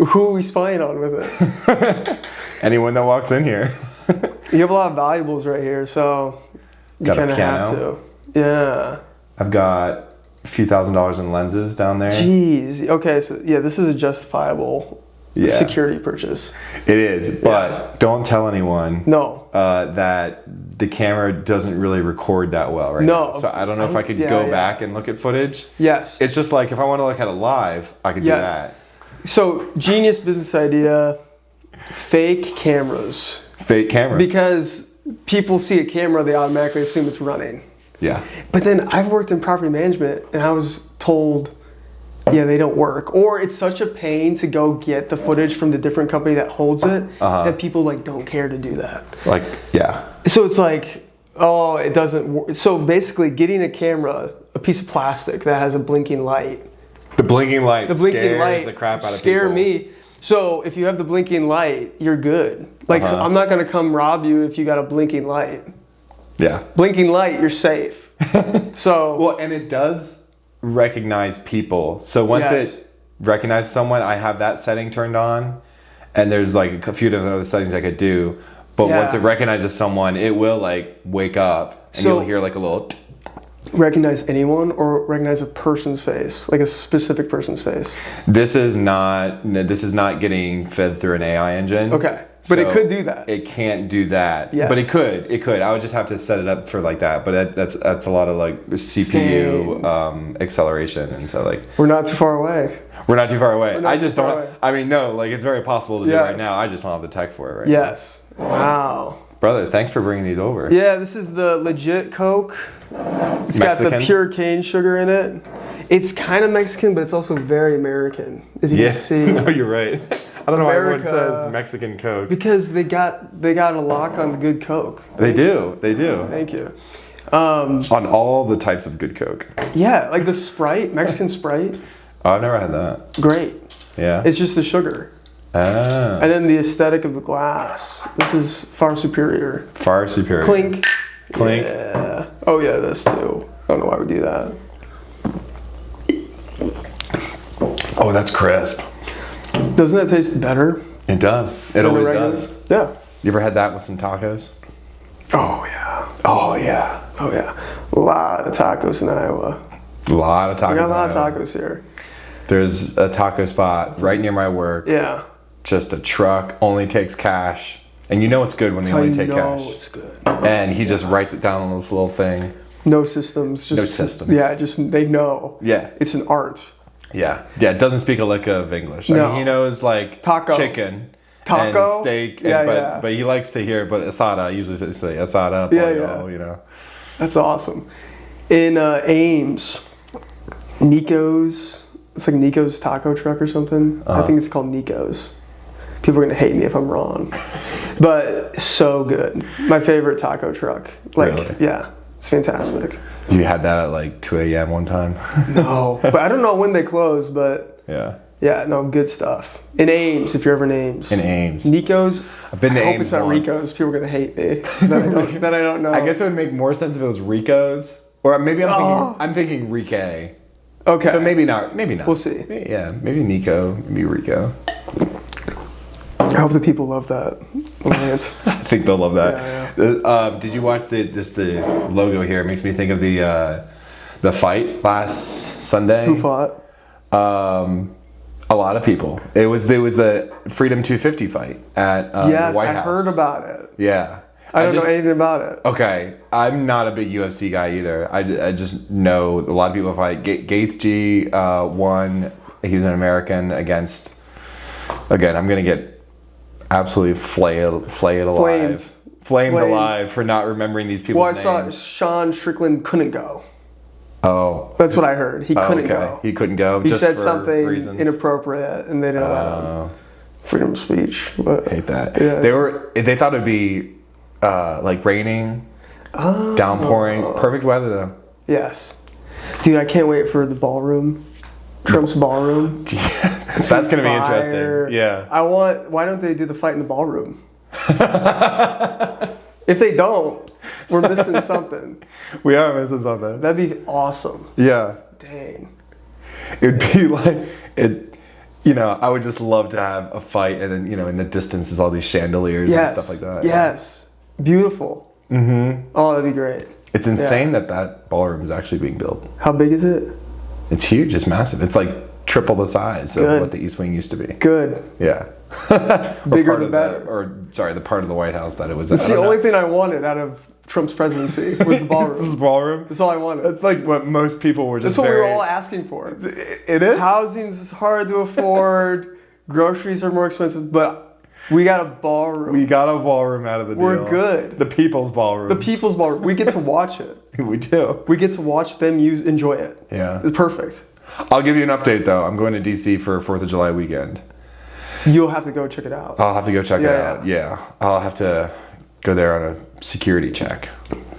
Who are we spying on with it? Anyone that walks in here. You have a lot of valuables right here, so you Got a kind of have piano. to. Yeah. I've got a few $1,000s in lenses down there. Jeez. Okay, so yeah, this is a justifiable security purchase. It is, but don't tell anyone. No. That the camera doesn't really record that well right now. So I don't know if I could go back and look at footage. Yes. It's just like if I want to look at it live, I could do that. So genius business idea, fake cameras. Fake cameras. Because people see a camera, they automatically assume it's running. Yeah. But then I've worked in property management and I was told, yeah, they don't work. Or it's such a pain to go get the footage from the different company that holds it that people like don't care to do that. Like, yeah. So it's like, oh, it doesn't work. So basically getting a camera, a piece of plastic that has a blinking light. The blinking light scares the crap out of people. Scare me. So if you have the blinking light, you're good. Like I'm not gonna come rob you if you got a blinking light. Yeah. Blinking light, you're safe. So well, and it does recognize people. So once it recognizes someone, I have that setting turned on, and there's like a few different other settings I could do. But once it recognizes someone, it will like wake up, and you'll hear like a little. Recognize anyone or recognize a person's face, like a specific person's face? This is not getting fed through an AI engine. Okay. But it could do that. It can't do that. Yes. But it could. I would just have to set it up for like that. But that's a lot of like CPU acceleration, and so like we're not too far away. We're not too far away. I just don't. Away. I mean, no, like it's very possible to do right now. I just don't have the tech for it right now. Yes. Wow. Brother, thanks for bringing these over. Yeah, this is the legit Coke. It's Mexican? got the pure cane sugar in it. It's kind of Mexican, but it's also very American. If you can see. No, you're right. I don't know why everyone America, says Mexican Coke. Because they got a lock on the good Coke. They do. Thank you. On all the types of good Coke. Yeah, like the Sprite, Mexican Sprite. Oh, I've never had that. Great. Yeah. It's just the sugar. Ah. And then the aesthetic of the glass. This is far superior. Far superior. Clink. Clink. Yeah. Oh yeah, this too. I don't know why we do that. Oh, that's crisp. Doesn't that taste better? It does. It always does. Yeah. You ever had that with some tacos? Oh yeah. Oh yeah. Oh yeah. A lot of tacos in Iowa. A lot of tacos. We got a lot of tacos here. There's a taco spot right near my work. Yeah. Just a truck, only takes cash. And you know it's good when they only take cash. It's good. And he just writes it down on this little thing. No systems. Just, no systems. Yeah, just they know. Yeah. It's an art. Yeah. Yeah, it doesn't speak a lick of English. I mean, he knows like taco. Chicken. Taco. And steak. Yeah, but he likes to hear, but asada, usually says asada, pollo, you know. That's awesome. In Ames, Nico's, it's like Nico's taco truck or something. I think it's called Nico's. People are gonna hate me if I'm wrong, but so good. My favorite taco truck. Like, really? Yeah, it's fantastic. You had that at like 2 a.m. one time? No, but I don't know when they close, but yeah, no, good stuff. In Ames, if you're ever in Ames. In Ames. Nico's. I've been to I Ames hope it's not once. Rico's. People are gonna hate me. That I don't know. I guess it would make more sense if it was Rico's, or maybe I'm thinking Rique. Okay. So maybe not. Maybe not. We'll see. Yeah, maybe Nico, maybe Rico. I hope the people love that rant. I think they'll love that. Yeah. Did you watch the logo here? It makes me think of the fight last Sunday. Who fought? A lot of people. It was the Freedom 250 fight at the White House. I heard about it. Yeah. I don't know anything about it. Okay, I'm not a big UFC guy either. I just know a lot of people fight. Gaethje won. He was an American against. Again, I'm gonna get absolutely flayed alive. Flamed alive for not remembering these people's names. Well, I saw Sean Strickland couldn't go. Oh. That's what I heard. He couldn't go. He couldn't go. He just said for something reasons. inappropriate, and they didn't allow him. Freedom of speech. But, hate that. Yeah. They thought it'd be like raining, downpouring, perfect weather though. Yes, dude, I can't wait for the ballroom. Trump's ballroom. That's gonna be interesting. Yeah. Why don't they do the fight in the ballroom? If they don't, we're missing something. We are missing something. That'd be awesome. Yeah. Dang. It'd be like you know, I would just love to have a fight, and then, you know, in the distance is all these chandeliers and stuff like that. Yes. Beautiful. Mm-hmm. Oh, that'd be great. It's insane that ballroom is actually being built. How big is it? It's huge. It's massive. It's like triple the size of what the East Wing used to be. Good. Yeah. Bigger the better. The part of the White House that it was. It's the only thing I wanted out of Trump's presidency was the ballroom. This is ballroom? That's all I wanted. That's like what most people were just That's what we were all asking for. It is? Housing's hard to afford. Groceries are more expensive, but we got a ballroom. We got a ballroom out of the deal. We're good. The people's ballroom. The people's ballroom. We get to watch it. We do. We get to watch them enjoy it. Yeah. It's perfect. I'll give you an update, though. I'm going to D.C. for 4th of July weekend. You'll have to go check it out. I'll have to go check it out. Yeah. I'll have to go there on a security check.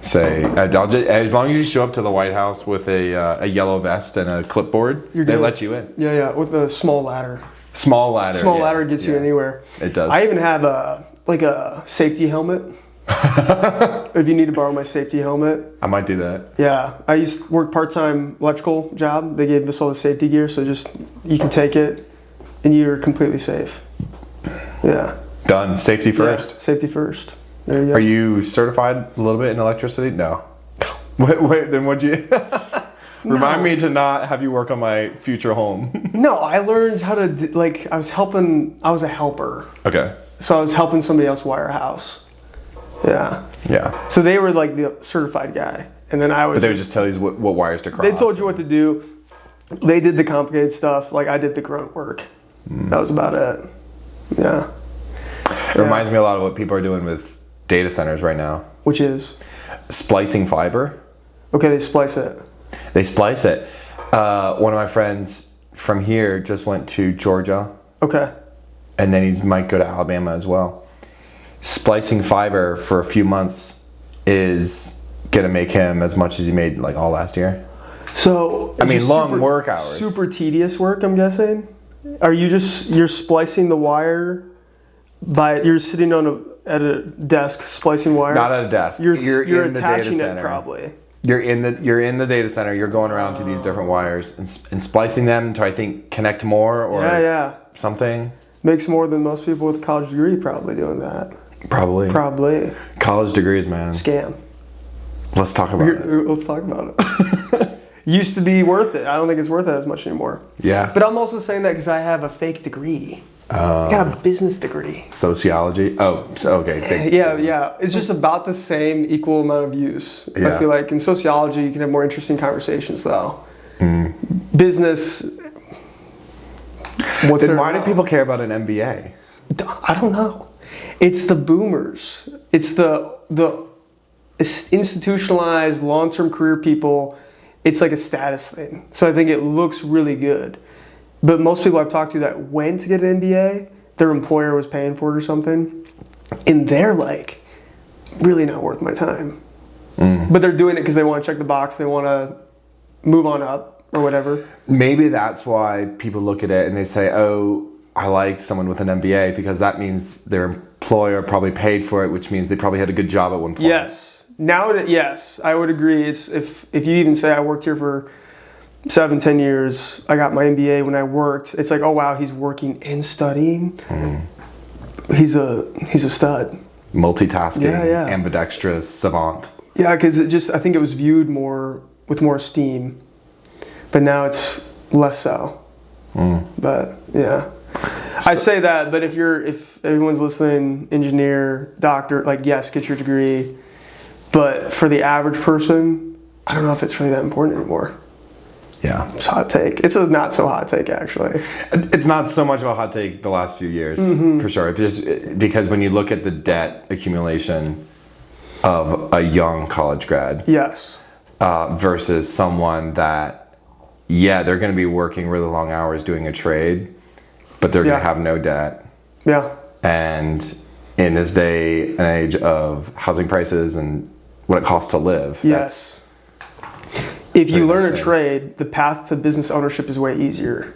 As long as you show up to the White House with a yellow vest and a clipboard, they let you in. Yeah, with a small ladder. Small ladder. Small ladder gets you anywhere. It does. I even have a safety helmet. If you need to borrow my safety helmet. I might do that. Yeah. I used to work part-time electrical job. They gave us all the safety gear, so just you can take it and you're completely safe. Yeah. Done. Safety first. Yeah, safety first. There you go. Are you certified a little bit in electricity? No. Wait, then what'd you... Remind me to not have you work on my future home. No, I learned how to, I was a helper. Okay. So I was helping somebody else wire a house. Yeah. Yeah. So they were like the certified guy. And then I was... But they would just tell you what wires to cross. They told you what to do. They did the complicated stuff. Like I did the grunt work. That was about it. Yeah. It reminds me a lot of what people are doing with data centers right now. Which is? Splicing fiber. Okay, they splice it. They splice it. One of my friends from here just went to Georgia. Okay. And then he might go to Alabama as well. Splicing fiber for a few months is going to make him as much as he made like all last year. So, I mean, long work hours. Super tedious work, I'm guessing. Are you're splicing the wire you're sitting at a desk splicing wire? Not at a desk. You're in the data attaching center. It probably. You're in the data center. You're going around to these different wires and splicing them to, I think, connect more or something. Makes more than most people with a college degree probably doing that. Probably. College degrees, man. Scam. Let's talk about it. Let's talk about it. Used to be worth it. I don't think it's worth it as much anymore. Yeah. But I'm also saying that because I have a fake degree. I got a business degree. Sociology? Oh, okay. Yeah. It's just about the same equal amount of use. Yeah. I feel like in sociology, you can have more interesting conversations, though. Business. Why do people care about an MBA? I don't know. It's the boomers. It's the institutionalized long-term career people. It's like a status thing. So I think it looks really good. But most people I've talked to that went to get an MBA, their employer was paying for it or something, and they're like, really not worth my time. But they're doing it because they want to check the box, they want to move on up or whatever. Maybe that's why people look at it and they say, oh, I like someone with an MBA because that means their employer probably paid for it, which means they probably had a good job at one point. Yes. Yes, I would agree. It's if you even say I worked here for 7-10 years, I got my MBA when I worked. It's like, oh wow, he's working and studying. He's a stud. Multitasking, ambidextrous savant. Yeah, because I think it was viewed with more esteem, but now it's less so. But yeah, I say that. But if everyone's listening, engineer, doctor, like yes, get your degree. But for the average person, I don't know if it's really that important anymore. Yeah. It's a hot take. It's a not so hot take, actually. It's not so much of a hot take the last few years, for sure. Just because when you look at the debt accumulation of a young college grad, yes, versus someone that, they're going to be working really long hours doing a trade, but they're going to have no debt. Yeah. And in this day and age of housing prices and what it costs to live, yes. If you learn a trade, the path to business ownership is way easier.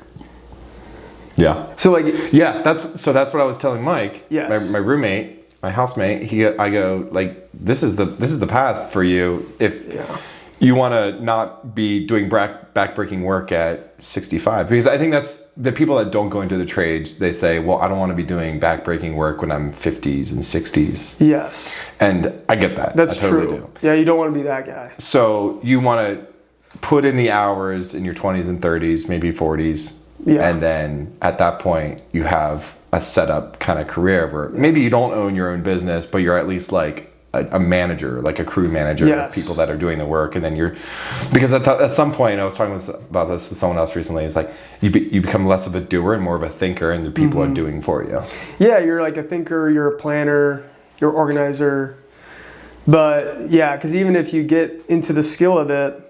Yeah. So that's what I was telling Mike. Yes. My roommate, my housemate. I go like, this is the path for you if you want to not be doing backbreaking work at 65, because I think that's the people that don't go into the trades. They say, well, I don't want to be doing backbreaking work when I'm 50s and 60s. Yes. And I get that. That's I totally true. do. Yeah, you don't want to be that guy. So you want to put in the hours in your 20s and 30s, maybe 40s. Yeah. And then at that point, you have a set up kind of career where maybe you don't own your own business, but you're at least like a manager, like a crew manager of people that are doing the work. And then because at some point, I was talking about this with someone else recently, it's like you become less of a doer and more of a thinker, and the people are doing for you. Yeah, you're like a thinker, you're a planner, you're an organizer. But yeah, because even if you get into the skill of it,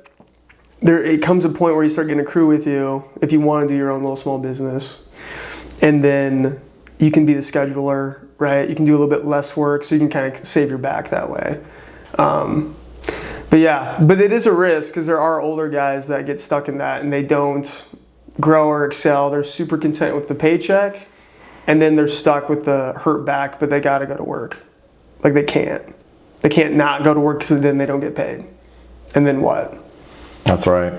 it comes a point where you start getting a crew with you if you want to do your own little small business. And then you can be the scheduler, right? You can do a little bit less work, so you can kind of save your back that way. But it is a risk, because there are older guys that get stuck in that and they don't grow or excel. They're super content with the paycheck, and then they're stuck with the hurt back, but they got to go to work. Like they can't not go to work, because then they don't get paid. And then what? That's right.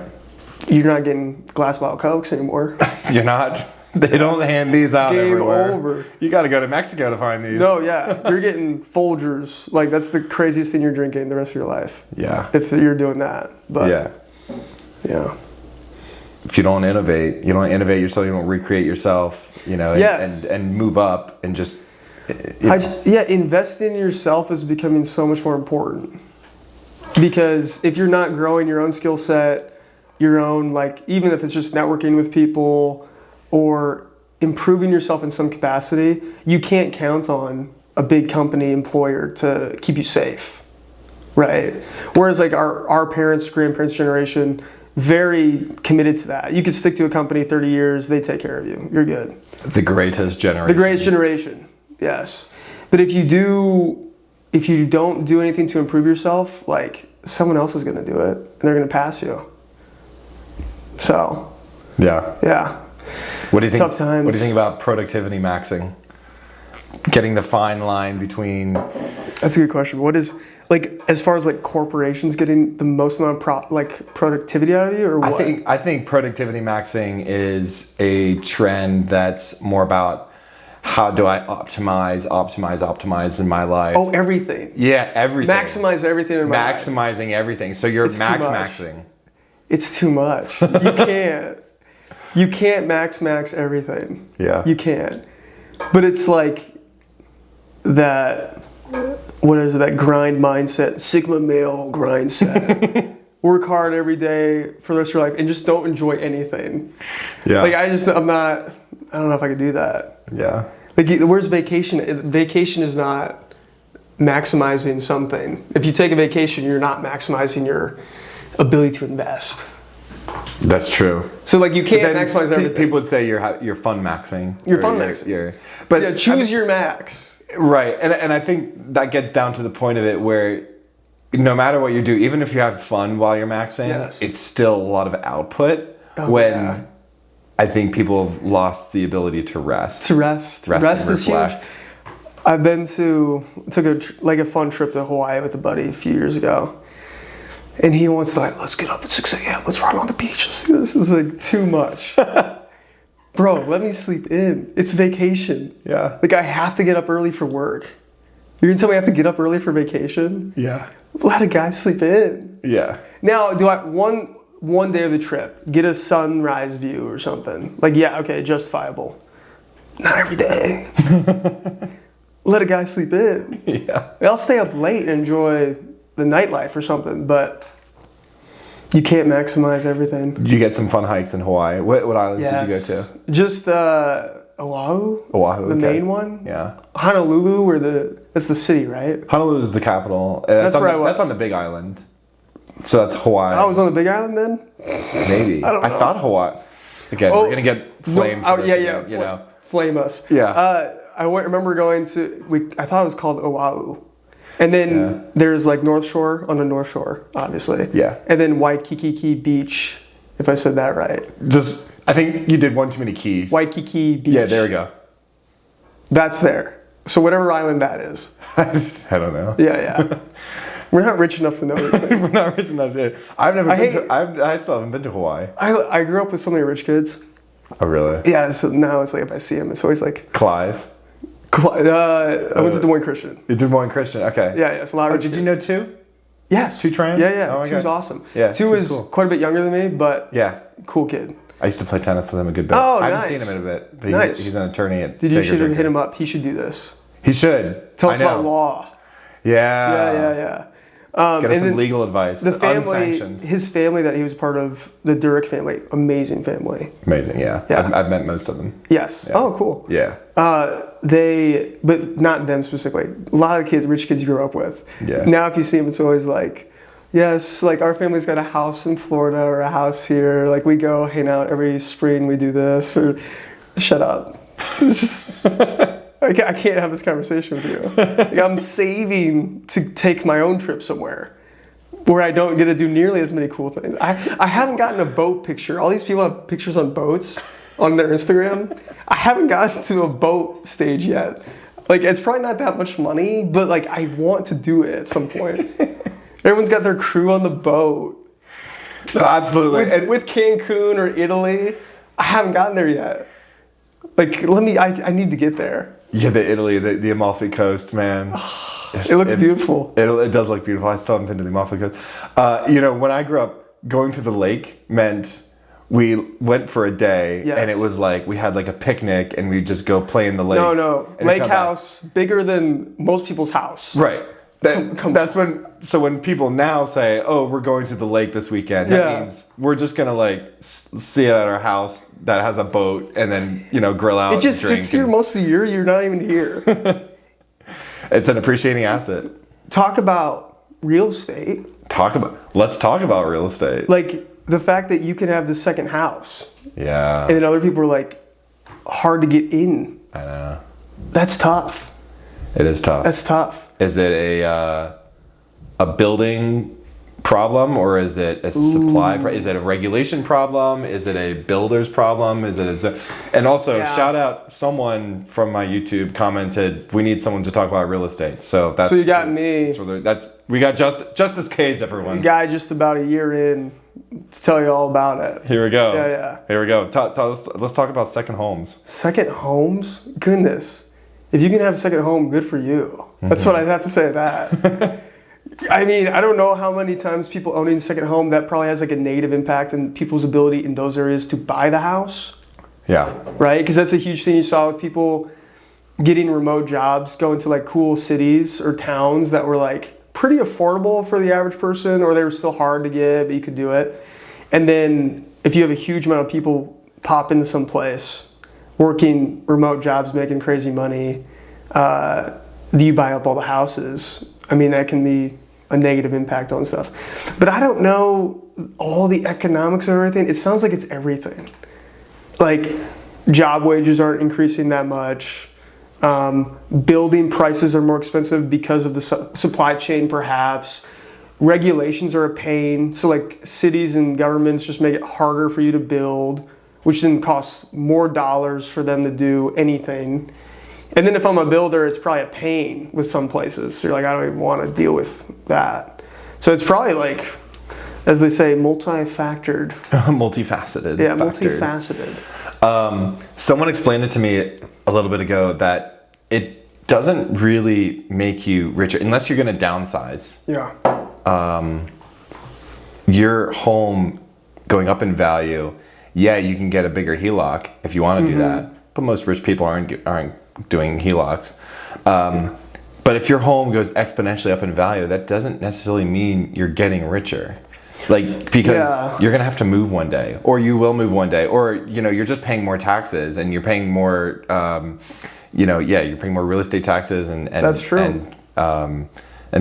You're not getting glass bottle Cokes anymore. You're not. They don't hand these out everywhere. Game over. You got to go to Mexico to find these. No, yeah. You're getting Folgers. Like, that's the craziest thing you're drinking the rest of your life. Yeah. If you're doing that. But yeah. If you don't innovate yourself, you don't recreate yourself, and move up and just... Investing in yourself is becoming so much more important. Because if you're not growing your own skill set, your own, like, even if it's just networking with people or improving yourself in some capacity, you can't count on a big company employer to keep you safe, right? Whereas like our parents, grandparents' generation, very committed to that. You could stick to a company 30 years, they take care of you. You're good. The greatest generation. The greatest generation, yes. But if you don't do anything to improve yourself, like, someone else is going to do it, and they're going to pass you. So, yeah. What do you think? Tough times. What do you think about productivity maxing? Getting the fine line between... That's a good question. What is, like, as far as like corporations getting the most amount of productivity out of you, or what? I think productivity maxing is a trend that's more about how do I optimize in my life. Oh, everything. Yeah, everything. Maximize everything in my life. Maximizing everything. So you're maxing. It's too much. You can't max everything. Yeah. You can't. But it's like that, what is it, that grind mindset, Sigma male grind set. Work hard every day for the rest of your life and just don't enjoy anything. Yeah. Like I don't know if I could do that. Yeah. Like, where's vacation? Vacation is not maximizing something. If you take a vacation, you're not maximizing your ability to invest. That's true. So like you can't maximize everything. People would say you're fun maxing. You're fun maxing. But choose your max. Right, and I think that gets down to the point of it where no matter what you do, even if you have fun while you're maxing, it's still a lot of output. I think people have lost the ability to rest. Rest is huge. I've been took a fun trip to Hawaii with a buddy a few years ago. And he wants to let's get up at 6 a.m. Let's run on the beach. Let's do this. It's like too much. Bro, let me sleep in. It's vacation. Yeah. Like I have to get up early for work. You're gonna tell me I have to get up early for vacation? Yeah. Let a guy sleep in. Yeah. Now, do I one day of the trip get a sunrise view or something? Like, yeah, okay, justifiable. Not every day. Let a guy sleep in. Yeah. I'll stay up late and enjoy the nightlife or something, but you can't maximize everything. Did you get some fun hikes in Hawaii? What islands did you go to? Just Oahu. The main one. Yeah. Honolulu, that's the city, right? Honolulu is the capital. That's where I was. That's on the Big Island. So that's Hawaii. I was on the Big Island then? Maybe. I thought Hawaii. Again, we're gonna get flamed. Flame us. Yeah. I remember going to. I thought it was called Oahu. And then there's like North Shore on the North Shore, obviously. Yeah. And then Waikiki Beach, if I said that right. I think you did one too many keys. Waikiki Beach. Yeah, there we go. That's there. So whatever island that is. I don't know. Yeah. We're not rich enough to know this thing. We're not rich enough to. I've never been to. I still haven't been to Hawaii. I grew up with so many rich kids. Oh really? Yeah, so now it's like if I see him, it's always like Clive. I went to Des Moines Christian. You Des Moines Christian. Okay. Yeah, so a lot of rich did kids. you know two? Yes. Two trans? Yeah. Oh my Two's God. awesome. Yeah, Two Two's is cool. quite a bit younger than me, but Yeah. cool kid. I used to play tennis with him a good bit. Oh, I haven't nice. seen him in a bit, but Nice. he's an attorney at Dude, you Baker should Drinker. hit him up. He should do this. He should. Tell us I know. about law. Yeah. Yeah. Get us and some then legal advice. The family, Unsanctioned. his family that he was part of, the Durick family, amazing family. Amazing, yeah. Yeah. I've met most of them. Yes. Yeah. Oh, cool. Yeah. But not them specifically. A lot of the kids, rich kids you grew up with. Yeah. Now if you see them, it's always like, yes, like our family's got a house in Florida or a house here. Like we go hang out every spring, we do this. Or shut up. It's just, I can't have this conversation with you. Like, I'm saving to take my own trip somewhere where I don't get to do nearly as many cool things. I haven't gotten a boat picture. All these people have pictures on boats on their Instagram. I haven't gotten to a boat stage yet. Like, it's probably not that much money, but like I want to do it at some point. Everyone's got their crew on the boat. No, absolutely. With Cancun or Italy. I haven't gotten there yet. Like, I need to get there. Yeah, the Amalfi Coast, man. It looks beautiful. It does look beautiful. I still haven't been to the Amalfi Coast. When I grew up, going to the lake meant we went for a day, Yes. and it was like we had like a picnic, and we'd just go play in the lake. No. and Lake come back. house, bigger than most people's house. Right. That's when people now say, "Oh, we're going to the lake this weekend," that Yeah. means we're just gonna like see it at our house that has a boat, and then grill out. It just and drink sits here most of the year. You're not even here. It's an appreciating asset. Talk about real estate. Let's talk about real estate. Like the fact that you can have the second house, Yeah, and then other people are like, hard to get in. I know. That's tough. It is tough. That's tough. Is it a building problem, or is it a supply? Is it a regulation problem? Is it a builder's problem? And also, Yeah. shout out, someone from my YouTube commented, we need someone to talk about real estate. So that's. So you got me. We got Justus Caves, everyone. Guy just about a year in to tell you all about it. Here we go. Yeah. Here we go. Let's talk about second homes. Second homes? Goodness. If you can have a second home, good for you. That's what I have to say to that. I mean, I don't know how many times people owning a second home, that probably has like a negative impact on people's ability in those areas to buy the house, Yeah. right? Because that's a huge thing you saw with people getting remote jobs, going to like cool cities or towns that were like pretty affordable for the average person, or they were still hard to get, but you could do it. And then if you have a huge amount of people pop into some place, working remote jobs, making crazy money, you buy up all the houses. I mean, that can be a negative impact on stuff. But I don't know all the economics of everything. It sounds like it's everything. Like, job wages aren't increasing that much. Building prices are more expensive because of the supply chain, perhaps. Regulations are a pain. So, like, cities and governments just make it harder for you to build, which then costs more dollars for them to do anything. And then if I'm a builder, it's probably a pain with some places. So you're like, I don't even want to deal with that. So it's probably like, as they say, multi-factored. Multifaceted. Yeah, factored. multifaceted. Someone explained it to me a little bit ago that it doesn't really make you richer unless you're going to downsize. Yeah. Your home going up in value, yeah, you can get a bigger HELOC if you want to do that. But most rich people aren't doing HELOCs. But if your home goes exponentially up in value, that doesn't necessarily mean you're getting richer. Like, because you're gonna have to move one day, or you will move one day, or you're just paying more taxes, and you're paying more, you're paying more real estate taxes and That's true. and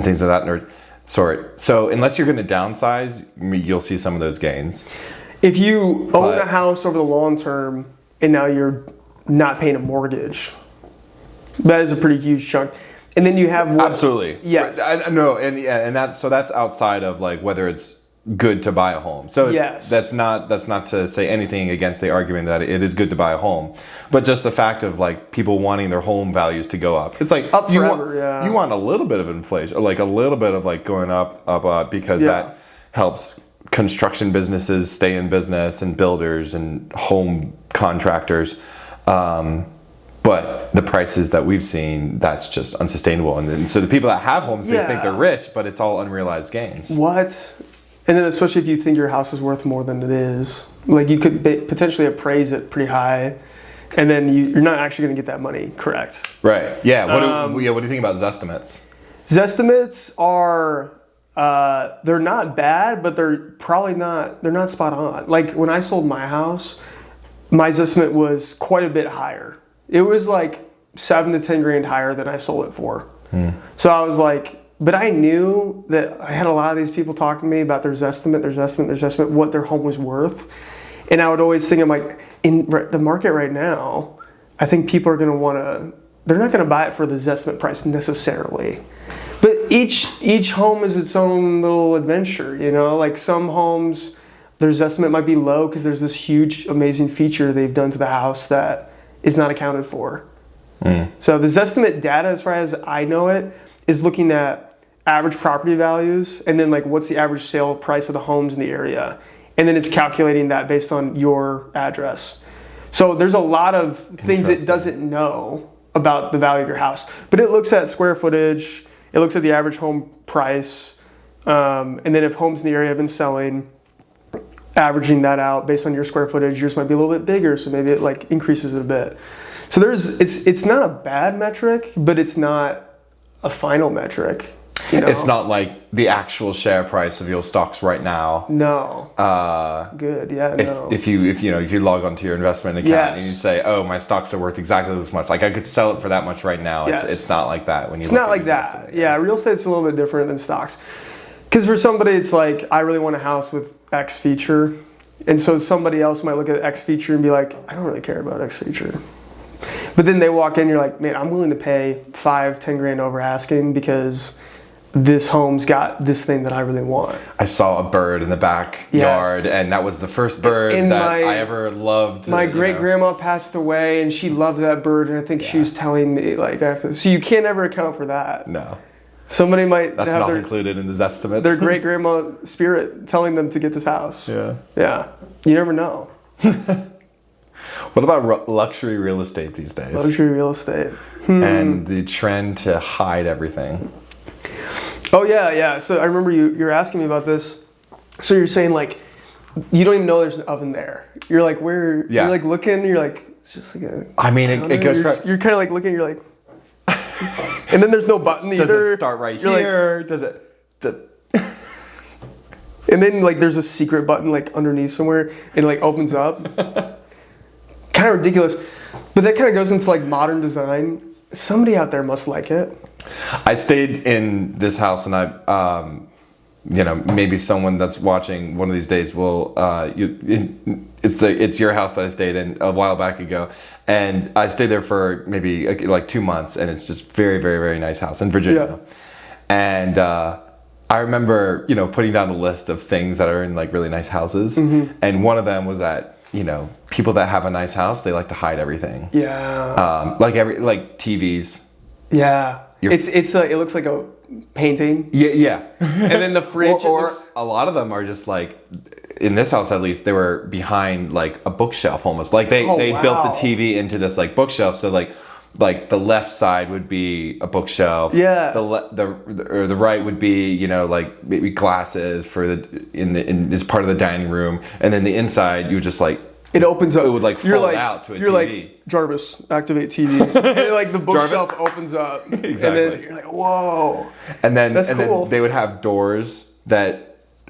things of that sort. So unless you're gonna downsize, you'll see some of those gains. If you own a house over the long term and now you're not paying a mortgage, that is a pretty huge chunk. And then you have Absolutely. Yes. No, and that's outside of like whether it's good to buy a home. So Yes. that's not to say anything against the argument that it is good to buy a home, but just the fact of like people wanting their home values to go up. It's like Up you forever, want yeah. you want a little bit of inflation, like a little bit of like going up because Yeah. that helps construction businesses stay in business and builders and home contractors. But the prices that we've seen, that's just unsustainable. And then, so the people that have homes, they think Yeah. they're rich, but it's all unrealized gains. What? And then especially if you think your house is worth more than it is, like you could potentially appraise it pretty high, and then you're not actually going to get that money correct. Right. Yeah. What do you think about Zestimates? Zestimates are they're not bad, but they're not spot on. Like when I sold my house, my Zestimate was quite a bit higher. It was like 7 to 10 grand higher than I sold it for. So I was like, but I knew that I had a lot of these people talking to me about their Zestimate, what their home was worth. And I would always think, I'm like, in the market right now, I think people are going to they're not going to buy it for the Zestimate price necessarily. But each home is its own little adventure, you know? Like some homes, their Zestimate might be low because there's this huge, amazing feature they've done to the house that is not accounted for. So the Zestimate data, as far as I know it, is looking at average property values and then like what's the average sale price of the homes in the area. And then it's calculating that based on your address. So there's a lot of things it doesn't know about the value of your house. But it looks at square footage, it looks at the average home price, and then if homes in the area have been selling, averaging that out based on your square footage, yours might be a little bit bigger, so maybe it like increases it a bit. So it's not a bad metric, but it's not a final metric. You know? It's not like the actual share price of your stocks right now. No. Good. Yeah. No. If you log onto your investment account Yes. and you say, oh, my stocks are worth exactly this much, like I could sell it for that much right now. Yes. It's not like that when you. It's look not at like these that. estimates. Yeah. Real estate's a little bit different than stocks. Because for somebody, it's like, I really want a house with X feature. And so somebody else might look at X feature and be like, I don't really care about X feature. But then they walk in, you're like, man, I'm willing to pay 5-10 grand over asking because this home's got this thing that I really want. I saw a bird in the backyard, and that was the first bird I ever loved. My great-grandma passed away, and she loved that bird, and I think she was telling me, like, so you can't ever account for that. No. Somebody might That's have not included in the estimates. their great-grandma spirit telling them to get this house. Yeah. Yeah. You never know. What about luxury real estate these days? Luxury real estate. And the trend to hide everything. Oh, yeah. So I remember you're asking me about this. So you're saying, like, you don't even know there's an oven there. You're like, where? Yeah. You're like looking, you're like, it's just like a I mean, it goes from... You're kind of like looking, you're like... and then there's no button either. Does it start right here? Like, and then, like, there's a secret button, like, underneath somewhere, and it, like, opens up. Kind of ridiculous. But that kind of goes into, like, modern design. Somebody out there must like it. I stayed in this house, and maybe someone that's watching one of these days will. It's your house that I stayed in a while back ago, and I stayed there for maybe like 2 months, and it's just very, very, very nice house in Virginia. Yeah. And I remember, putting down a list of things that are in like really nice houses, and one of them was that. People that have a nice house, they like to hide everything. Yeah. Like TVs. Yeah. It looks like a painting. Yeah. And then the fridge. or a lot of them are just like, in this house at least, they were behind like a bookshelf almost. Like they built the TV into this like bookshelf. So like the left side would be a bookshelf. Yeah. The right would be like maybe glasses for in as part of the dining room, and then the inside you would just like it opens up. It would like fold out to a you're TV. Like, Jarvis, activate TV. And like the bookshelf opens up. Exactly. And then you're like, whoa. And then That's cool. Then they would have doors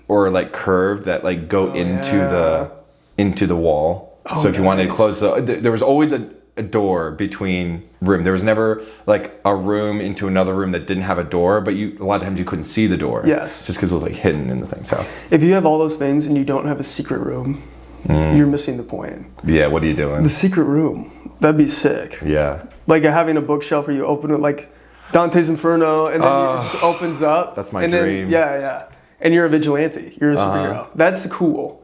or like curved that like go into the wall. So if you wanted to close, there was always a door between room. There was never like a room into another room that didn't have a door, but a lot of times you couldn't see the door. Yes. Just because it was like hidden in the thing. So if you have all those things and you don't have a secret room, you're missing the point. Yeah, what are you doing? The secret room. That'd be sick. Yeah. Like having a bookshelf where you open it like Dante's Inferno and then it just opens up. That's my dream. Yeah. and you're a vigilante. You're a superhero. That's cool.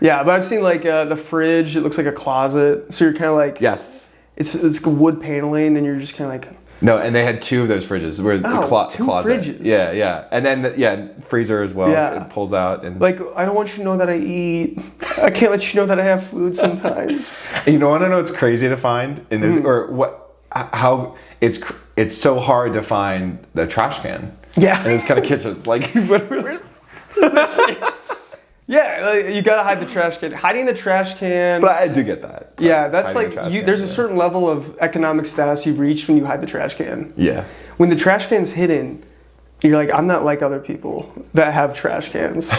Yeah, but I've seen like the fridge. It looks like a closet. So you're kind of like Yes. It's wood paneling, and you're just kind of like. No, and they had 2 of those fridges. Where the Two closet. fridges. Yeah. And then freezer as well. Yeah. It pulls out and. Like, I don't want you to know that I eat. I can't let you know that I have food sometimes. You know, I don't know. It's crazy to find in this or what. How it's so hard to find the trash can. Yeah. In those kind of kitchens, like. Yeah, like, you gotta hide the trash can. Hiding the trash can. But I do get that. Yeah, that's Hiding like the trash can, there's a certain level of economic status you've reached when you hide the trash can. Yeah. When the trash can's hidden, you're like, I'm not like other people that have trash cans.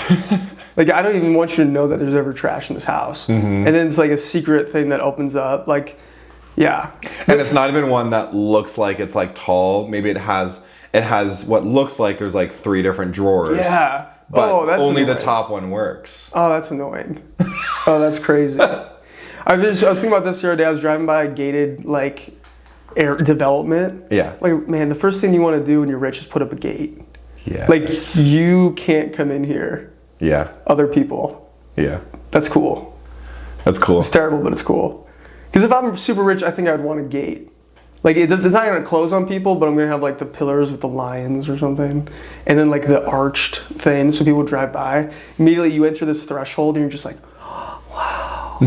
Like, I don't even want you to know that there's ever trash in this house. And then it's like a secret thing that opens up. Like, yeah. And it's not even one that looks like it's like tall. Maybe it has what looks like there's like 3 different drawers. Yeah. But that's only annoying. the top one works. Oh, that's annoying. Oh, that's crazy. I was thinking about this the other day. I was driving by a gated like air development. Yeah. Like, man, the first thing you want to do when you're rich is put up a gate. Yeah. Like, you can't come in here. Yeah. Other people. Yeah. That's cool. That's cool. It's terrible, but it's cool. Because if I'm super rich, I think I'd want a gate. Like, it's not going to close on people, but I'm going to have, like, the pillars with the lions or something. And then, like, the arched thing so people drive by. Immediately, you enter this threshold, and you're just like, oh, wow.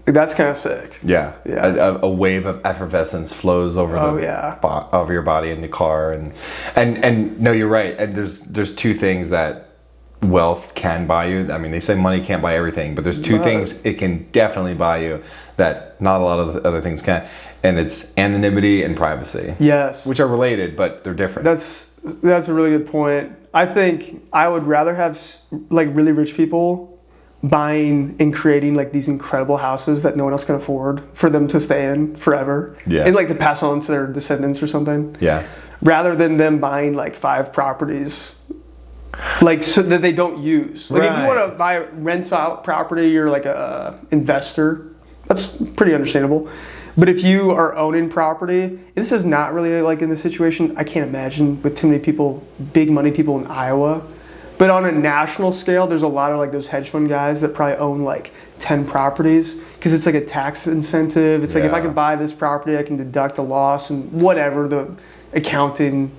Like, that's kind of sick. Yeah. Yeah. A wave of effervescence flows over over your body in the car. And no, you're right. And there's 2 things that wealth can buy you. I mean, they say money can't buy everything, but there's 2 things it can definitely buy you that not a lot of the other things can. And it's anonymity and privacy. Yes. Which are related, but they're different. That's a really good point. I think I would rather have like really rich people buying and creating like these incredible houses that no one else can afford for them to stay in forever. Yeah. And like to pass on to their descendants or something. Yeah. Rather than them buying like 5 properties. Like, so that they don't use. Like, if you want to buy rent out property, you're like a investor. That's pretty understandable. But if you are owning property, this is not really like in the situation. I can't imagine with too many people, big money people in Iowa. But on a national scale, there's a lot of like those hedge fund guys that probably own like 10 properties because it's like a tax incentive. It's like, if I can buy this property, I can deduct a loss and whatever the accounting.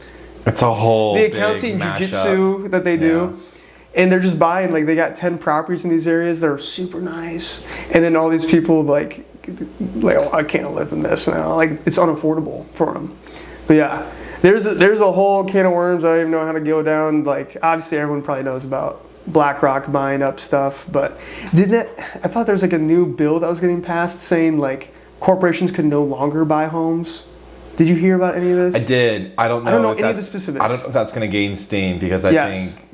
It's a whole The accounting jujitsu that they do. And they're just buying, like, they got 10 properties in these areas that are super nice. And then all these people, like oh, I can't live in this now. Like, it's unaffordable for them. But yeah, there's a whole can of worms I don't even know how to go down. Like, obviously everyone probably knows about BlackRock buying up stuff. But I thought there was like a new bill that was getting passed saying like corporations could no longer buy homes. Did you hear about any of this? I did. I don't know any of the specifics. I don't know if that's going to gain steam because I think,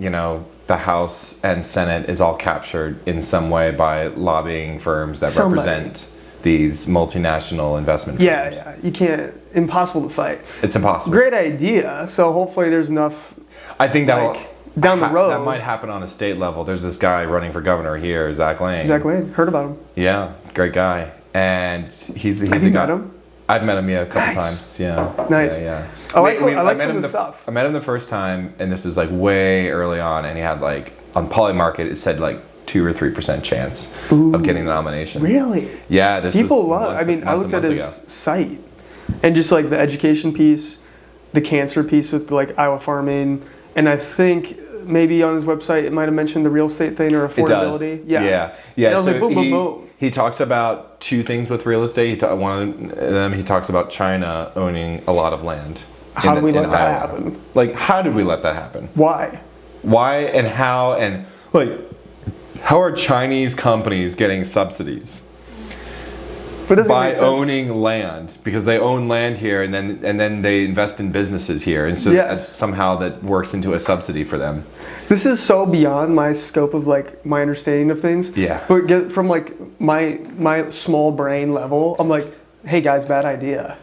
the House and Senate is all captured in some way by lobbying firms that represent these multinational investment firms. Yeah. You can't. Impossible to fight. It's impossible. Great idea. So hopefully there's enough. I think that down the road. That might happen on a state level. There's this guy running for governor here, Zach Lane. Zach Lane. Heard about him. Yeah. Great guy. And he's the guy. Met him? I've met him a couple times. Yeah. Nice. Yeah. I like some of the stuff. I met him the first time, and this was like way early on, and he had like on Polymarket it said like 2 or 3% chance of getting the nomination. Really? Yeah. This people love. I looked at his site, and just like the education piece, the cancer piece with like Iowa farming, and I think maybe on his website it might have mentioned the real estate thing or affordability. It does. Yeah. And I was like, boom, boom, boom. He talks about 2 things with real estate. One of them, he talks about China owning a lot of land. How did we let that happen? Like, how did we let that happen? Why? Why and how and like, how are Chinese companies getting subsidies? By owning land, because they own land here and then they invest in businesses here, and so somehow that works into a subsidy for them. This is so beyond my scope of like my understanding of things. Yeah. But get from like my small brain level, I'm like, hey guys, bad idea.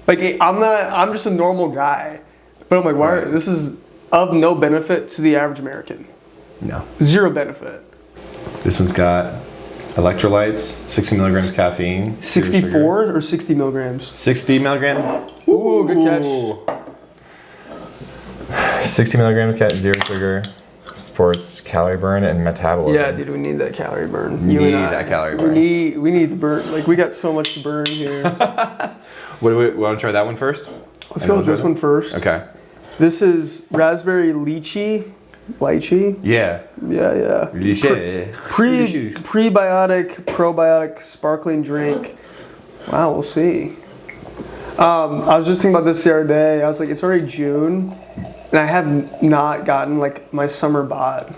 Like I'm just a normal guy, but I'm like, why? This is of no benefit to the average American. No. 0 benefit. This one's got electrolytes, 60 milligrams caffeine. 64 or 60 milligrams? 60 milligrams. Ooh, good catch. 60 milligrams, 0 sugar. Sports, calorie burn, and metabolism. Yeah, dude, we need that calorie burn. Need that calorie burn. We need the burn. Like, we got so much to burn here. What do we want to try that one first? Let's go with this one first. Okay. This is raspberry lychee. Lychee? Yeah. Yeah. Lychee. Prebiotic, probiotic, sparkling drink. Wow, we'll see. I was just thinking about this the other day. I was like, it's already June, and I have not gotten like my summer bod.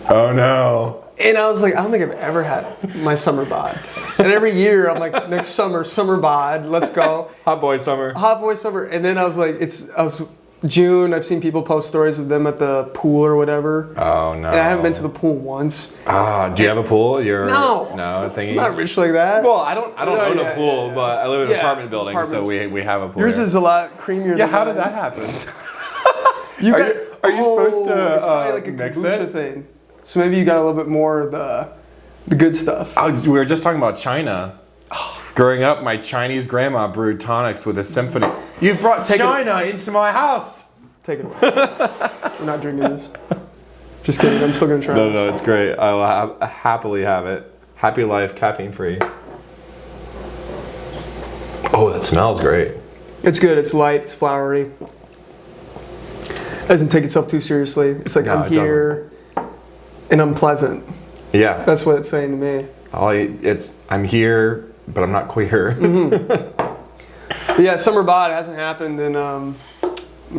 Oh no. And I was like, I don't think I've ever had my summer bod. And every year I'm like, next summer bod, let's go. Hot boy summer. Hot boy summer. And then I was like, June, I've seen people post stories of them at the pool or whatever. Oh no. And I haven't been to the pool once. Do you have a pool? No thingy. I'm not rich like that. Well, I don't own a pool, but I live in an apartment building, so we have a pool. Yours here. is a lot creamier. Yeah, than how mine. did that happen? Are you supposed to it's probably like a mix kombucha it? thing. So maybe you got a little bit more of the good stuff. We were just talking about China. Growing up, my Chinese grandma brewed tonics with a symphony. You've brought China into my house. Take it away. We're not drinking this. Just kidding. I'm still gonna try. No, it's great. I'll happily have it. Happy life, caffeine free. Oh, that smells great. It's good. It's light. It's flowery. Doesn't take itself too seriously. It's like I'm here, and I'm pleasant. Yeah, that's what it's saying to me. I'm here, but I'm not queer. But yeah, summer bod hasn't happened, and I'm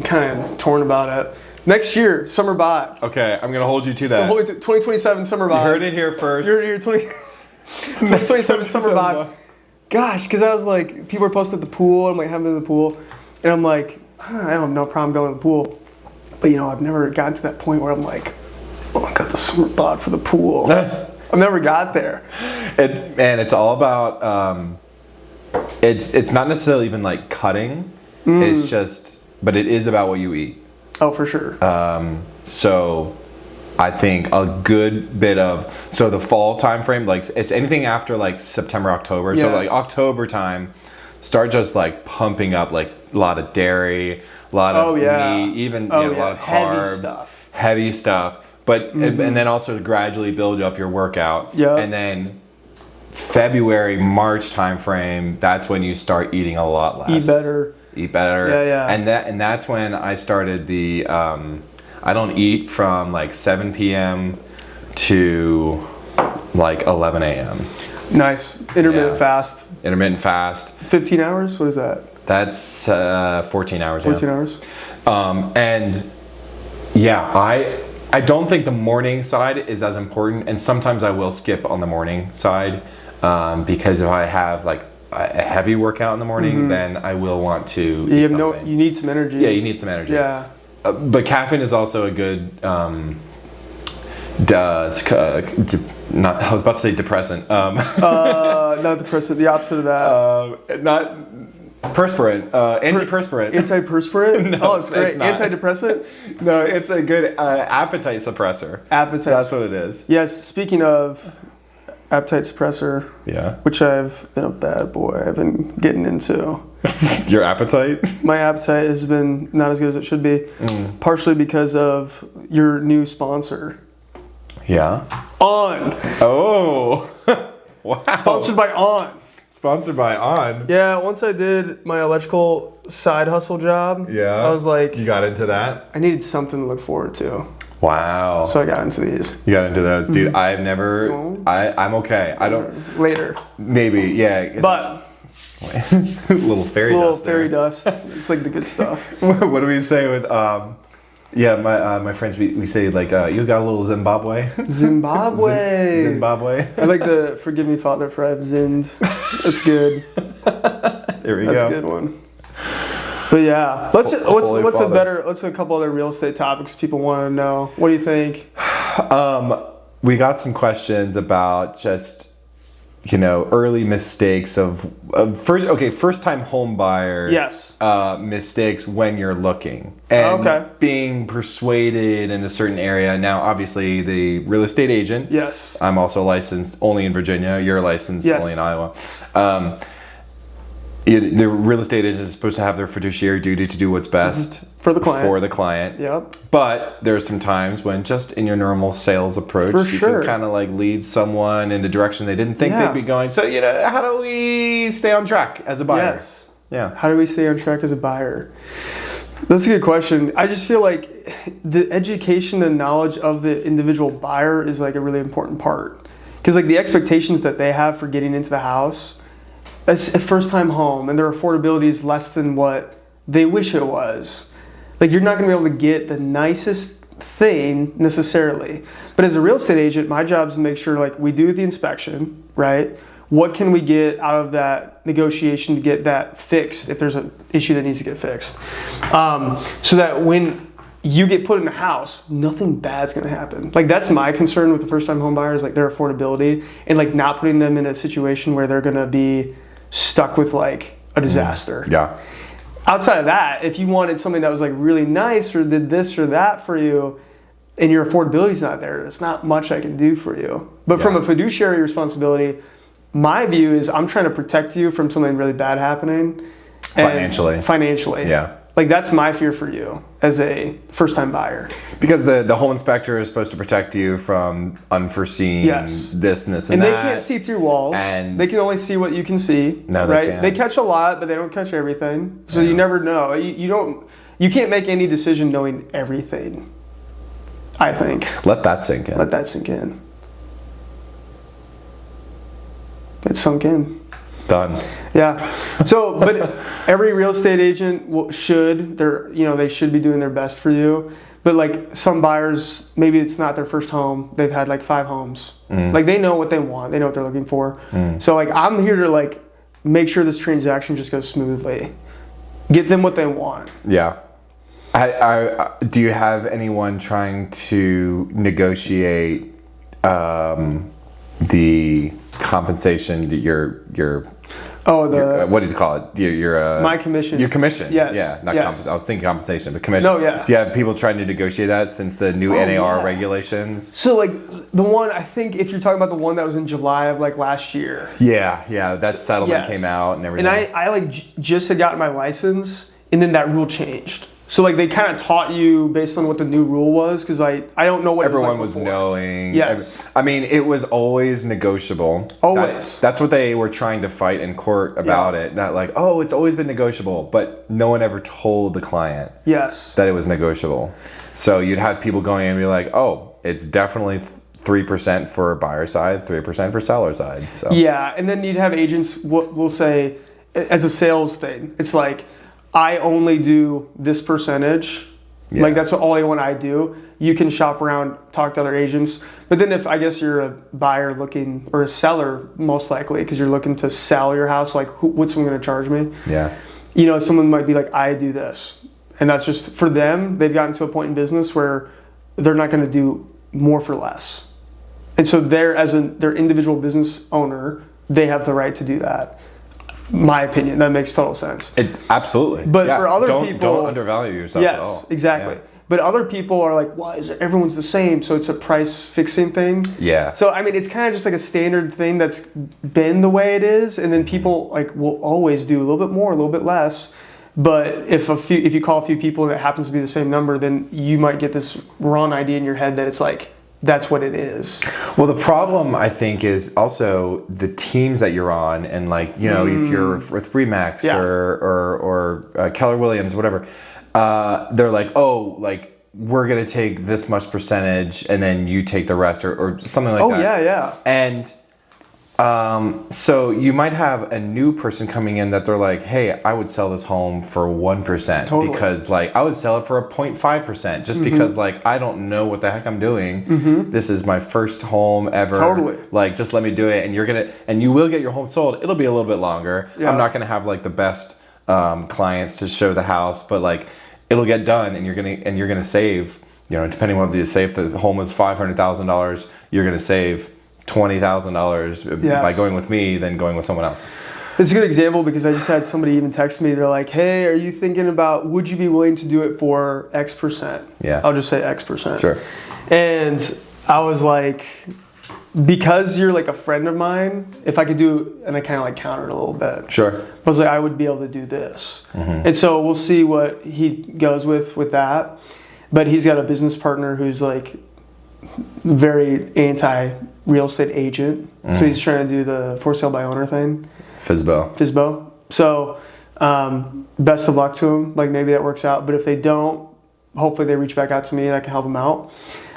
kind of torn about it. Next year, summer bod. Okay, I'm gonna hold you to that. So hold me to 2027 summer bod. You heard it here first. You heard it here 2027 summer bod. Gosh, because I was like, people are posted at the pool. I'm like, haven't been to the pool, and I'm like, I don't have no problem going to the pool. But I've never gotten to that point where I'm like, oh, I got the summer bod for the pool. I've never got there. It's all about. It's not necessarily even like cutting. It's just, but it is about what you eat. Oh, for sure. So, I think a good bit of the fall time frame, like it's anything after like September, October. Yes. So like October time, start just like pumping up like a lot of dairy, a lot of meat, even a lot of carbs, heavy stuff. But and then also gradually build up your workout. Yeah. And then February, March time frame, that's when you start eating a lot less. Eat better. Yeah. And that's when I started the I don't eat from like 7 p.m. to like 11 a.m. Nice. Intermittent fast. Intermittent fast. 15 hours? What is that? That's 14 hours. 14 hours. And yeah, I don't think the morning side is as important, and sometimes I will skip on the morning side because if I have like a heavy workout in the morning, then I will want to eat something. You need some energy. Yeah, you need some energy. Yeah. But caffeine is also a good I was about to say depressant. Not depressant. The opposite of that. Not perspirant. Antiperspirant. Antiperspirant? No, oh, it's great. it's not. Antidepressant? No, it's a good appetite suppressor. Appetite. That's what it is. Yes. Speaking of appetite suppressor, which I've been a bad boy. I've been getting into. Your appetite? My appetite has been not as good as it should be. Partially because of your new sponsor. Yeah. On. Oh. Wow. Sponsored by On. Sponsored by On. Yeah, once I did my electrical side hustle job, I was like... You got into that? I needed something to look forward to. Wow. So I got into these. You got into those. Dude, I've never... I'm okay. I don't... Later. Maybe, yeah. But... little fairy dust. Little fairy dust. It's like the good stuff. What do we say with... my friends, we say like, you got a little Zimbabwe. Zimbabwe. Zimbabwe. I like the forgive me, Father, for I've zinned. That's good. There we go. That's a good one. But yeah, what's a couple other real estate topics people want to know? What do you think? We got some questions about just early mistakes of first time home buyer. Yes. Mistakes when you're looking and being persuaded in a certain area. Now, obviously, the real estate agent. Yes. I'm also licensed only in Virginia. You're licensed only in Iowa. The real estate agent is supposed to have their fiduciary duty to do what's best for the client. Yep. But there's some times when just in your normal sales approach, you can kind of like lead someone in the direction they didn't think they'd be going. So, how do we stay on track as a buyer? Yes. Yeah. How do we stay on track as a buyer? That's a good question. I just feel like the education and knowledge of the individual buyer is like a really important part. Because like the expectations that they have for getting into the house, it's a first-time home, and their affordability is less than what they wish it was. Like you're not going to be able to get the nicest thing necessarily. But as a real estate agent, my job is to make sure like we do the inspection, right? What can we get out of that negotiation to get that fixed if there's an issue that needs to get fixed? So that when you get put in the house, nothing bad's gonna happen. Like that's my concern with the first-time home buyers, like their affordability and like not putting them in a situation where they're gonna be stuck with like a disaster. Yeah. Outside of that, if you wanted something that was like really nice or did this or that for you and your affordability's not there, it's not much I can do for you. But from a fiduciary responsibility, my view is I'm trying to protect you from something really bad happening. Financially. Yeah. Like that's my fear for you as a first-time buyer. Because the home inspector is supposed to protect you from unforeseen this and this and that. And they can't see through walls. And they can only see what you can see. No, right? They can't. They catch a lot, but they don't catch everything. So you never know. You can't make any decision knowing everything. I think. Let that sink in. Let that sink in. It's sunk in. Done. Yeah. So, but every real estate agent they should be doing their best for you. But like some buyers, maybe it's not their first home. They've had like 5 homes. Like they know what they want. They know what they're looking for. So like I'm here to like make sure this transaction just goes smoothly. Get them what they want. Yeah. Do you have anyone trying to negotiate the compensation that what does it call it? Your my commission. Your commission. Yes. Yeah. Not yes. I was thinking compensation, but commission. No, yeah. Do you have people trying to negotiate that since the new NAR regulations? So like the one, I think if you're talking about the one that was in July of like last year. Yeah. That settlement came out and everything. And I like just had gotten my license, and then that rule changed. So like they kind of taught you based on what the new rule was, because I don't know what everyone it was, like was knowing. Yes. I mean, it was always negotiable. Always. That's what they were trying to fight in court about it. Not like, it's always been negotiable, but no one ever told the client that it was negotiable. So you'd have people going in and be like, it's definitely 3% for buyer side, 3% for seller side. So. Yeah, and then you'd have agents will say, as a sales thing, it's like, I only do this percentage. Yeah. Like that's all I do. You can shop around, talk to other agents. But then if I guess you're a buyer looking, or a seller most likely, because you're looking to sell your house, like what's someone going to charge me? Yeah. Someone might be like, I do this. And that's just, for them, they've gotten to a point in business where they're not going to do more for less. And so their individual business owner, they have the right to do that. My opinion, that makes total sense. Absolutely. But for other people, don't undervalue yourself at all. Yes, exactly. Yeah. But other people are like, why is it everyone's the same? So it's a price fixing thing. Yeah. So I mean, it's kind of just like a standard thing that's been the way it is, and then people like will always do a little bit more, a little bit less. But if you call a few people and it happens to be the same number, then you might get this wrong idea in your head that it's like, that's what it is. Well, the problem I think is also the teams that you're on, and like if you're with Remax or Keller Williams, whatever, they're like, we're gonna take this much percentage, and then you take the rest, or something like that. Yeah. And so you might have a new person coming in that they're like, hey, I would sell this home for 1% because like I would sell it for a 0.5% just because like I don't know what the heck I'm doing. This is my first home ever. Like just let me do it, and you will get your home sold. It'll be a little bit longer. I'm not gonna have like the best clients to show the house, but like it'll get done, and you're gonna save. Depending on what you save, if the home is $500,000, you're gonna save $20,000 by going with me than going with someone else. It's a good example because I just had somebody even text me. They're like, hey, are you thinking about, would you be willing to do it for X%? Yeah. I'll just say X%. Sure. And I was like, because you're like a friend of mine, if I could do, and I kind of like countered a little bit. Sure. I was like, I would be able to do this. And so we'll see what he goes with that. But he's got a business partner who's like very anti real estate agent. So he's trying to do the for sale by owner thing. FSBO. So best of luck to him. Like maybe that works out. But if they don't, hopefully they reach back out to me and I can help them out.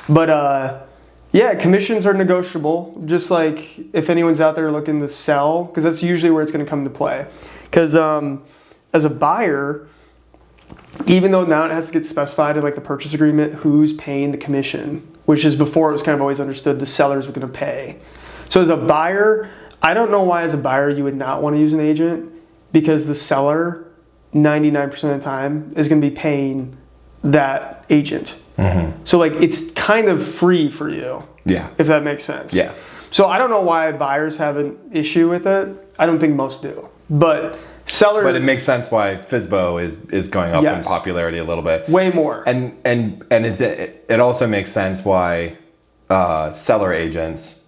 But yeah, commissions are negotiable. Just like if anyone's out there looking to sell, because that's usually where it's going to come into play. Because as a buyer, even though now it has to get specified in like the purchase agreement, who's paying the commission, which is before it was kind of always understood the sellers were going to pay. So as a buyer, I don't know why as a buyer you would not want to use an agent, because the seller 99% of the time is going to be paying that agent. So like it's kind of free for you. Yeah. If that makes sense. Yeah. So I don't know why buyers have an issue with it. I don't think most do. But sellers. But it makes sense why FSBO is going up in Yes. popularity a little bit. Way more. And it also makes sense why seller agents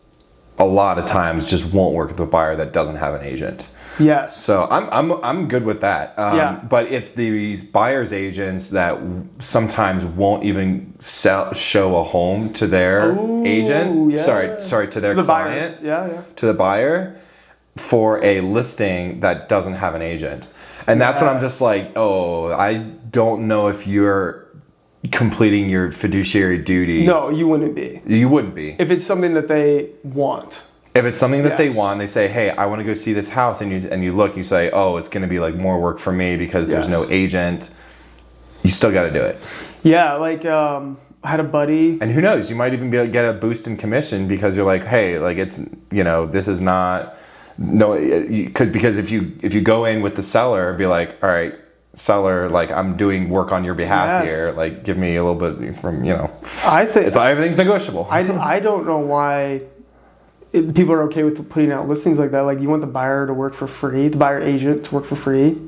a lot of times just won't work with a buyer that doesn't have an agent. Yes. So I'm good with that. Yeah. But it's these buyers agents that sometimes won't even show a home to their agent. Yeah. Sorry, to their To the client. buyer. Yeah. To the buyer for a listing that doesn't have an agent. And that's when I'm just like, oh, I don't know if you're completing your fiduciary duty. No, you wouldn't be. You wouldn't be. If it's something that they want. If it's something that they Yes. want, they say, hey, I want to go see this house, and you look, you say, oh, it's going to be like more work for me because there's Yes. no agent. You still got to do it. Yeah, like I had a buddy. And who knows, you might even be able to get a boost in commission because you're like, hey, like it's, this is not, no, you could, because if you go in with the seller and be like, all right, seller, like I'm doing work on your behalf Yes. here, like give me a little bit from, I think it's everything's negotiable. I don't know why people are okay with putting out listings like that. Like you want the buyer to work for free, the buyer agent to work for free.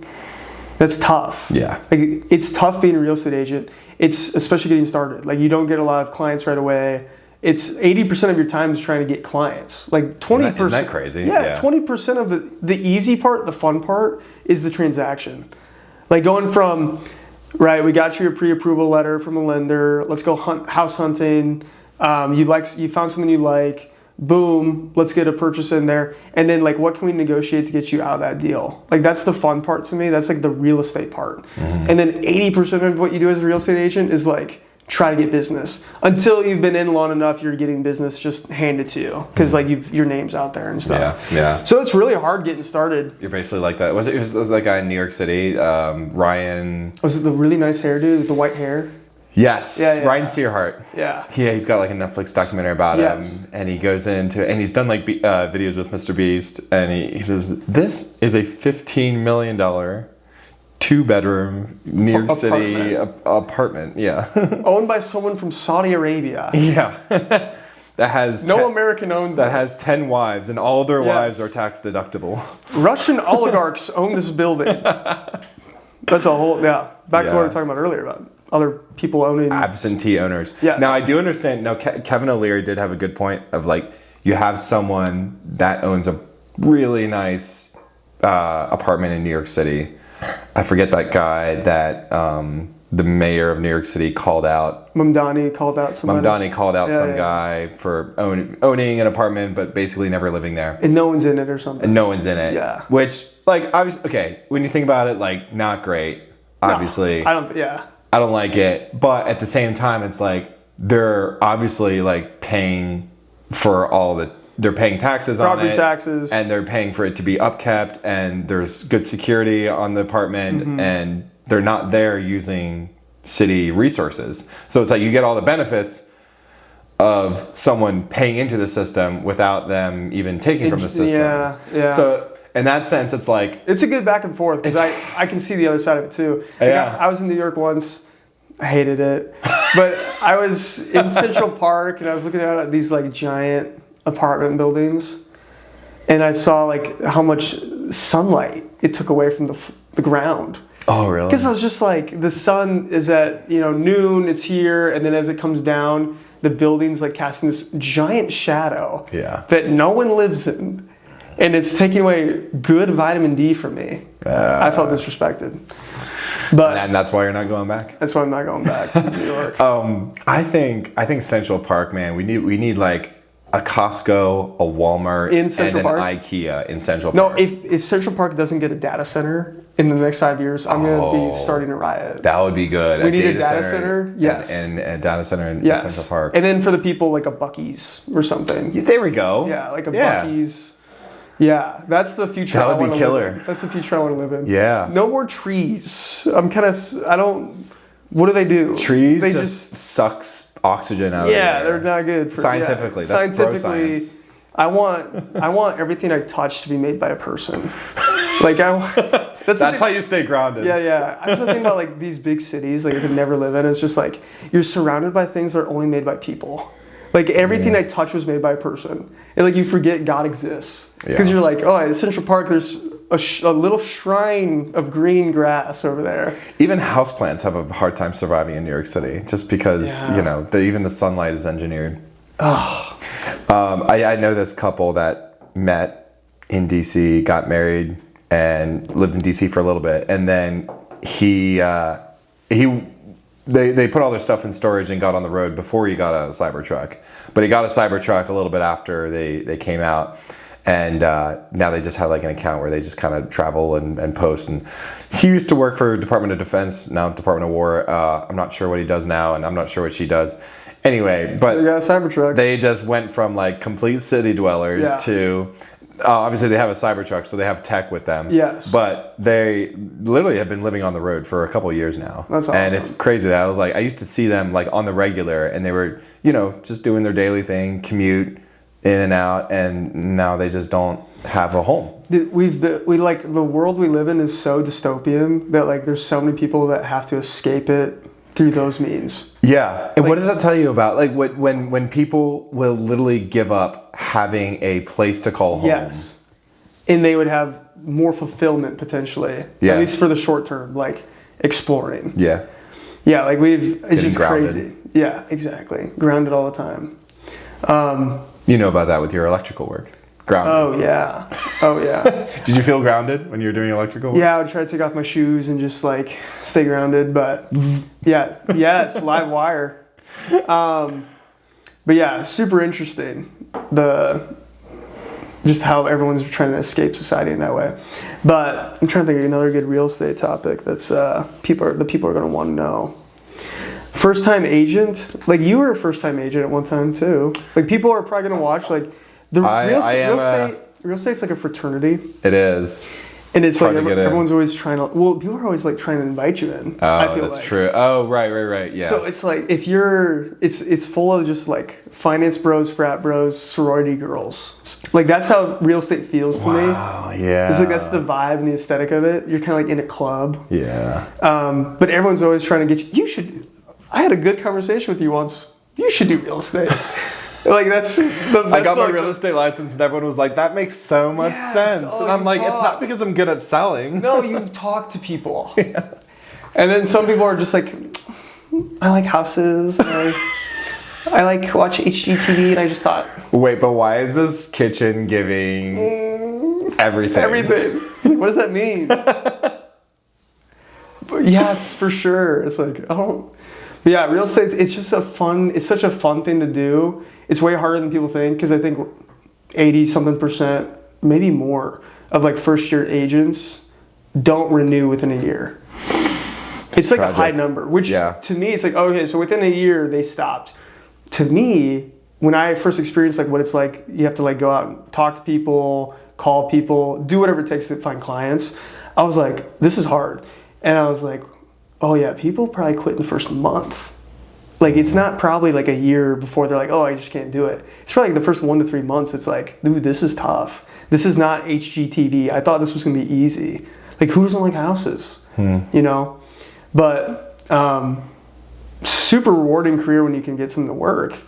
That's tough. Yeah. Like it's tough being a real estate agent. It's especially getting started. Like you don't get a lot of clients right away. It's 80% of your time is trying to get clients. Like 20%. Isn't that crazy? Yeah, 20% of the easy part, the fun part, is the transaction. Like going from, right, we got you a pre-approval letter from a lender. Let's go house hunting. You found something you like. Boom, let's get a purchase in there. And then like, what can we negotiate to get you out of that deal? Like that's the fun part to me. That's like the real estate part. And then 80% of what you do as a real estate agent is like, try to get business. Until you've been in long enough, you're getting business just handed to you. Because like your name's out there and stuff. Yeah. So it's really hard getting started. You're basically like that. Was that guy in New York City, Ryan? Was it the really nice hairdo with the white hair? Yes, Yeah. Ryan Searhart. Yeah. Yeah, he's got like a Netflix documentary about him, and he goes into, and he's done like videos with Mr. Beast, and he says, this is a $15 million 2-bedroom New York City apartment. Yeah. Owned by someone from Saudi Arabia. Yeah. That has American owns that it. has 10 wives, and all their Yes. wives are tax deductible. Russian oligarchs own this building. That's a whole, back to what we were talking about earlier about other people owning. Absentee owners. Yeah. Now I do understand. Now Kevin O'Leary did have a good point of like, you have someone that owns a really nice apartment in New York City. I forget that guy that the mayor of New York City called out. Mamdani called out somebody. Some guy for owning an apartment, but basically never living there. And no one's in it or something. And no one's in it. Yeah. Which, like, obviously, okay, when you think about it, like, not great. Obviously. No, I don't like it. But at the same time, it's like, they're obviously, like, paying for all the... They're paying taxes on it. Property taxes. And they're paying for it to be upkept. And there's good security on the apartment. Mm-hmm. And they're not there using city resources. So it's like you get all the benefits of someone paying into the system without them even taking from the system. Yeah. So in that sense, it's like... It's a good back and forth because I can see the other side of it too. Like Yeah. I was in New York once. I hated it. But I was in Central Park and I was looking out at these like giant apartment buildings. And I saw like how much sunlight it took away from the ground. Oh, really? Because I was just like, the sun is at noon, it's here, and then as it comes down, the buildings like casting this giant shadow Yeah. that no one lives in. And it's taking away good vitamin D from me. I felt disrespected. But And that's why you're not going back. that's why I'm not going back to New York. I think Central Park, man. We need like a Costco, a Walmart, In Central and an Park? IKEA in Central No, Park. if Central Park doesn't get a data center in the next 5 years, I'm going to Oh. be starting a riot. That would be good. We need a data center? Yes. And a data center in Yes. Central Park. And then for the people, like a Buc-ee's or something. There we go. Yeah, like a Buc-ee's. Yeah, that's the future. That would I be wanna killer. live in. That's the future I want to live in. Yeah. No more trees. I don't. What do they do? Trees They just sucks oxygen out of the Yeah, air. they're not good for Scientifically, Yeah. that's bro science. I want everything I touch to be made by a person. Like That's how you stay grounded. Yeah. I was thinking about like these big cities, like I could never live in. It's just like you're surrounded by things that are only made by people. Like everything I touch was made by a person, and like you forget God exists because you're like, oh, at Central Park, there's a little shrine of green grass over there. Even houseplants have a hard time surviving in New York City, just because even the sunlight is engineered. Oh. I know this couple that met in DC, got married, and lived in DC for a little bit, and then They put all their stuff in storage and got on the road before he got a Cybertruck. But he got a Cybertruck a little bit after they came out. And now they just have like an account where they just kind of travel and post. And he used to work for Department of Defense, now Department of War. I'm not sure what he does now, and I'm not sure what she does. Anyway, but They got a Cybertruck. they just went from like complete city dwellers to... obviously they have a Cybertruck, so they have tech with them. Yes. But they literally have been living on the road for a couple of years now. That's awesome. And it's crazy that I used to see them like on the regular, and they were, just doing their daily thing, commute in and out, and now they just don't have a home. We like the world we live in is so dystopian that like there's so many people that have to escape it through those means. Yeah. And what does that tell you about like when people will literally give up having a place to call home? Yes. And they would have more fulfillment potentially. Yeah. At least for the short term, like exploring. Yeah. Yeah, like it's Getting just grounded. crazy. Yeah, exactly. Grounded all the time. You know about that with your electrical work. Grounded. Oh yeah. Did you feel grounded when you were doing electrical work? Yeah, I would try to take off my shoes and just like stay grounded, but yes, live wire. But yeah, super interesting. Just how everyone's trying to escape society in that way. But I'm trying to think of another good real estate topic that's people are going to want to know. First time agent, like you were a first time agent at one time too. Like people are probably going to watch like the real estate's like a fraternity. It is. And it's hard like to get in. everyone's always trying to. Well, people are always like trying to invite you in. I feel That's like. true. Oh, right. Yeah. So it's like if it's full of just like finance bros, frat bros, sorority girls. Like that's how real estate feels to me. Wow. Yeah. It's like that's the vibe and the aesthetic of it. You're kind of like in a club. Yeah. But everyone's always trying to get you. You should. I had a good conversation with you once. You should do real estate. Like that's I got my real estate license, and everyone was like, "That makes so much Yes. sense." Oh, and I'm you like, "It's talk. not because I'm good at selling." No, you talk to people. Yeah. And then some people are just like, I like houses. I like watch HGTV, and I just thought, Wait, but why is this kitchen giving everything? everything. It's like, what does that mean? But yes, for sure. It's like, I don't. But yeah, real estate. It's just it's such a fun thing to do. It's way harder than people think because I think 80-something%, maybe more, of like first year agents don't renew within a year. It's like tragic. a high number, which to me it's like, okay, so within a year they stopped. To me, when I first experienced like what it's like, you have to like go out and talk to people, call people, do whatever it takes to find clients. I was like, this is hard. And I was like, oh yeah, people probably quit in the first month. Like it's not probably like a year before they're like, oh, I just can't do it. It's probably like the first 1 to 3 months. It's like, dude, this is tough. This is not HGTV. I thought this was gonna be easy. Like who doesn't like houses? You know? But super rewarding career when you can get something to work.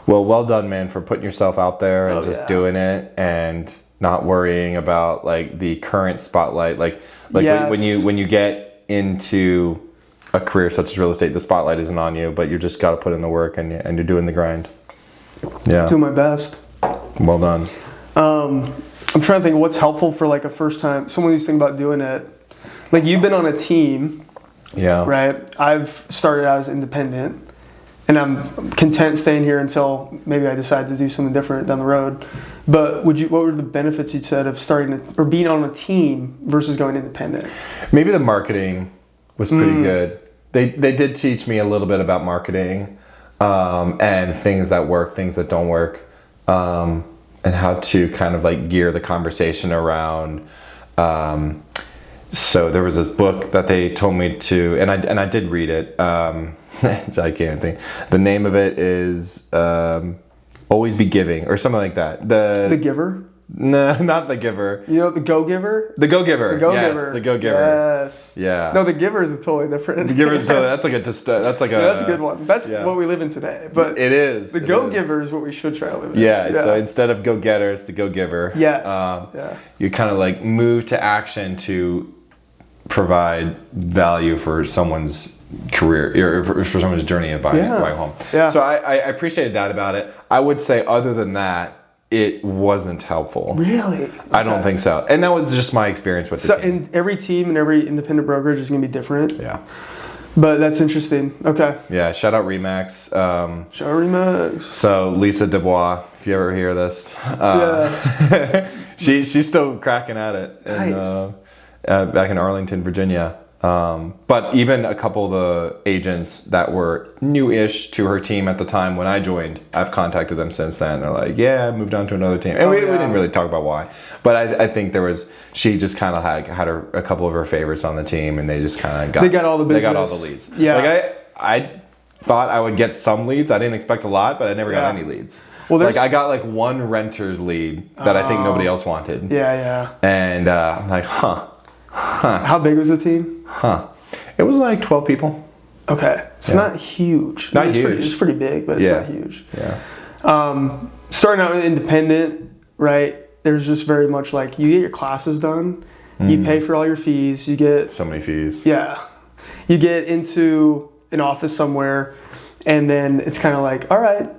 Well done, man, for putting yourself out there and doing it and not worrying about like the current spotlight. Like Yes. when you get into a career such as real estate, the spotlight isn't on you, but you just got to put in the work and you're doing the grind. Yeah. Do my best. Well done. I'm trying to think of what's helpful for like a first time, someone who's thinking about doing it. Like you've been on a team, Yeah. right? I've started out as independent, and I'm content staying here until maybe I decide to do something different down the road. But what were the benefits you said of or being on a team versus going independent? Maybe the marketing was pretty good. They did teach me a little bit about marketing, and things that work, things that don't work, and how to kind of like gear the conversation around. So there was this book that they told me to, and I did read it. I can't think. The name of it is Always Be Giving or something like that. The Giver? No, not The Giver. You know, The Go-Giver? The Go-Giver. The Go-Giver. Yes, The Go-Giver. Yes. Yeah. No, The Giver is a totally different. The Giver is that's like a that's a good one. That's what we live in today. But it is. The Go-Giver is what we should try to live in. Yeah. So instead of go-getter, it's the go-giver. Yes. You kind of like move to action to provide value for someone's career or for someone's journey of buying a home. Yeah. So I appreciated that about it. I would say other than that, it wasn't helpful. Really? Okay. I don't think so. And that was just my experience with the team. And every team and every independent brokerage is going to be different. Yeah. But that's interesting. Okay. Yeah. Shout out Remax. Shout out Remax. So Lisa Dubois, if you ever hear this, she's still cracking at it. Nice. Back in Arlington, Virginia. But even a couple of the agents that were new-ish to her team at the time when I joined, I've contacted them since then. They're like, yeah, I moved on to another team. And we didn't really talk about why. But I think she just kind of had a couple of her favorites on the team, and they just kind of They got all the business. They got all the leads. Yeah. Like I thought I would get some leads. I didn't expect a lot, but I never got any leads. Well, like I got like one renter's lead that I think nobody else wanted. Yeah. And I'm like, How big was the team? It was like 12 people. Okay. It's not huge. Not huge. It's pretty big, but it's not huge. Yeah. Starting out independent, right? There's just very much like you get your classes done, you pay for all your fees, you get so many fees. Yeah. You get into an office somewhere, and then it's kind of like, all right.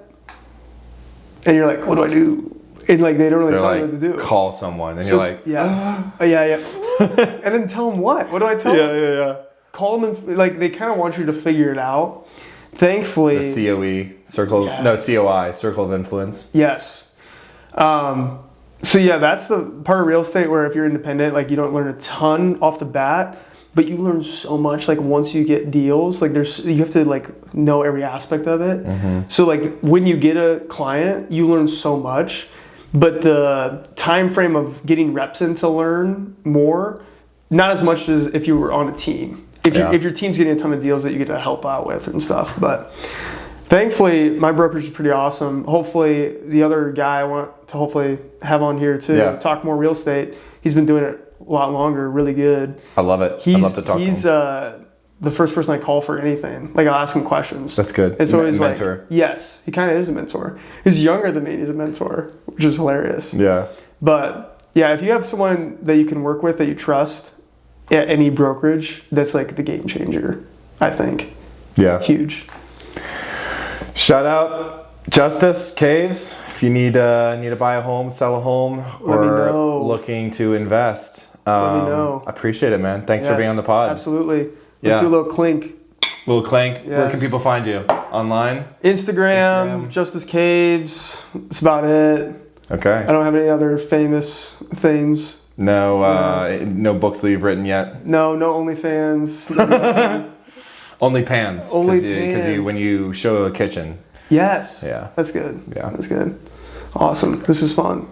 And you're like, what do I do? And like they don't really tell you what to do. Call someone, and you're like, yes. Yeah. And then tell them what? What do I tell them? Yeah. Call them and like they kind of want you to figure it out. Thankfully, the COE circle, COI circle of influence. Yes. So yeah, that's the part of real estate where if you're independent, like you don't learn a ton off the bat, but you learn so much. Like once you get deals, like you have to like know every aspect of it. Mm-hmm. So like when you get a client, you learn so much. But the time frame of getting reps in to learn more, not as much as if you were on a team. If your team's getting a ton of deals that you get to help out with and stuff. But thankfully, my brokerage is pretty awesome. Hopefully, the other guy I want to hopefully have on here to talk more real estate. He's been doing it a lot longer, really good. I love it. I'd love to talk to him. He's the first person I call for anything. Like I'll ask him questions. That's good. It's always mentor. Like, yes, he kind of is a mentor. He's younger than me. And he's a mentor, which is hilarious. Yeah. But yeah, if you have someone that you can work with that you trust at any brokerage, that's like the game changer, I think. Yeah. Huge. Shout out Justus Caves. If you need to buy a home, sell a home, or looking to invest, let me know. I appreciate it, man. Thanks for being on the pod. Absolutely. Let's do a little clink. Yes. Where can people find you? Online? Instagram. Justus Caves. That's about it. Okay. I don't have any other famous things. No books that you've written yet? No OnlyFans. Only pans. Because when you show a kitchen. Yes. Yeah. That's good. Yeah. That's good. Awesome. This is fun.